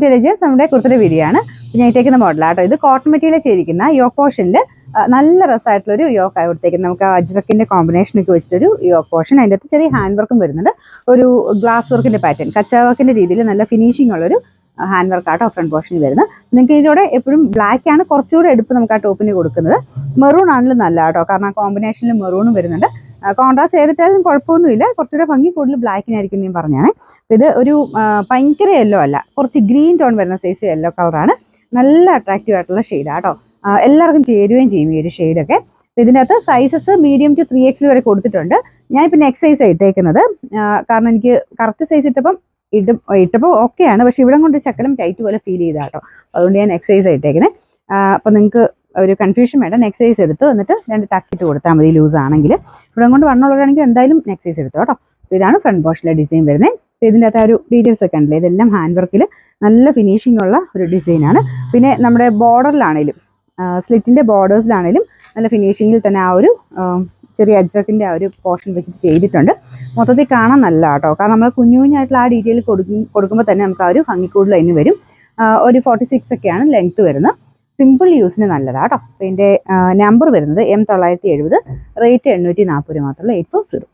Intelligence നമ്മുടെ കുർത്തയുടെ വീഡിയോയാണ്. ഞാൻ ഇട്ടേക്കുന്ന മോഡലാട്ടോ. ഇത് കോട്ടൺ മെറ്റീരിയൽ ചെയ്തിരിക്കുന്ന യോക്ക് പോർഷനിൽ നല്ല രസമായിട്ടുള്ളൊരു യോക്കായി കൊടുത്തേക്കുന്നത്. നമുക്ക് അജ്രക്കിന്റെ കോമ്പിനേഷനൊക്കെ വെച്ചിട്ടൊരു യോക്ക് പോർഷൻ. അതിൻ്റെ അകത്ത് ചെറിയ ഹാൻഡ് വർക്കും വരുന്നുണ്ട്. ഒരു ഗ്ലാസ് വർക്കിന്റെ പാറ്റേൺ, കച്ച വർക്കിന്റെ രീതിയിൽ നല്ല ഫിനിഷിംഗ് ഉള്ളൊരു ഹാൻഡ് വർക്കാട്ടോ ഫ്രണ്ട് പോർഷനിൽ വരുന്നത്. നിങ്ങൾക്ക് ഇതിലൂടെ എപ്പോഴും ബ്ലാക്ക് ആണ് കുറച്ചുകൂടെ എടുപ്പ് നമുക്ക് ആ ടോപ്പിന് കൊടുക്കുന്നത്. മെറൂൺ ആണെങ്കിലും നല്ല കേട്ടോ, കാരണം ആ കോമ്പിനേഷനിൽ മെറൂണും വരുന്നുണ്ട്. കോൺട്രാസ്റ്റ് ചെയ്തിട്ടാലും കുഴപ്പമൊന്നുമില്ല, കുറച്ചുകൂടെ ഭംഗി കൂടുതൽ ബ്ലാക്കിനായിരിക്കും ഞാൻ പറഞ്ഞാണ്. ഇത് ഒരു ഭയങ്കര യെല്ലോ അല്ല, കുറച്ച് ഗ്രീൻ ടോൺ വരുന്ന സൈസ് യെല്ലോ കളറാണ്. നല്ല അട്രാക്റ്റീവ് ആയിട്ടുള്ള ഷെയ്ഡാട്ടോ. എല്ലാവർക്കും ചേരുകയും ചെയ്യും ഈ ഒരു ഷെയ്ഡൊക്കെ. ഇതിൻ്റെ അകത്ത് സൈസസ് മീഡിയം ടു 3XL വരെ കൊടുത്തിട്ടുണ്ട്. ഞാൻ പിന്നെ എക്സൈസ് ഇട്ടേക്കുന്നത്, കാരണം എനിക്ക് കറക്റ്റ് സൈസ് ഇട്ടപ്പോൾ ഓക്കെയാണ്, പക്ഷെ ഇവിടെ കൊണ്ട് ചക്കലും ടൈറ്റ് പോലെ ഫീൽ ചെയ്താട്ടോ. അതുകൊണ്ട് ഞാൻ എക്സൈസ് ഇട്ടേക്കുന്നത്. അപ്പോൾ നിങ്ങൾക്ക് ഒരു കൺഫ്യൂഷൻ വേണ്ട, നെക്സൈസ് എടുത്തു എന്നിട്ട് 2 ടക്കിട്ട് കൊടുത്താൽ മതി. ലൂസ് ആണെങ്കിൽ ഇവിടെ കൊണ്ട് വണ്ണുള്ളവരാണെങ്കിൽ എന്തായാലും നെക്സൈസ് എടുത്തു കേട്ടോ. അപ്പോൾ ഇതാണ് ഫ്രണ്ട് പോർഷനിലെ ഡിസൈൻ വരുന്നത്. അപ്പോൾ ഇതിൻ്റെ അകത്ത് ഒരു ഡീറ്റെയിൽസ് ഒക്കെ ഉണ്ടല്ലോ, ഇതെല്ലാം ഹാൻഡ് വർക്കിൽ നല്ല ഫിനിഷിംഗ് ഉള്ള ഒരു ഡിസൈനാണ്. പിന്നെ നമ്മുടെ ബോർഡറിലാണേലും സ്ലിറ്റിൻ്റെ ബോർഡേഴ്സിലാണേലും നല്ല ഫിനിഷിങ്ങിൽ തന്നെ ആ ഒരു ചെറിയ അജ്രക്കിൻ്റെ ആ ഒരു പോർഷൻ വെച്ചിട്ട് ചെയ്തിട്ടുണ്ട്. മൊത്തത്തിൽ കാണാൻ നല്ല കേട്ടോ, കാരണം നമ്മൾ കുഞ്ഞുകുഞ്ഞായിട്ടുള്ള ആ ഡീറ്റെയിൽ കൊടുക്കുമ്പോൾ തന്നെ നമുക്ക് ആ ഒരു ഭംഗിക്കൂടുതൽ അതിന് വരും. ഒരു 46 ഒക്കെയാണ് ലെങ്ത്ത് വരുന്നത്. സിമ്പിൾ യൂസിന് നല്ലതാണ് കേട്ടോ. അപ്പോൾ ഇതിൻ്റെ നമ്പർ വരുന്നത് M970, റേറ്റ് 840 മാത്രമല്ല. 840.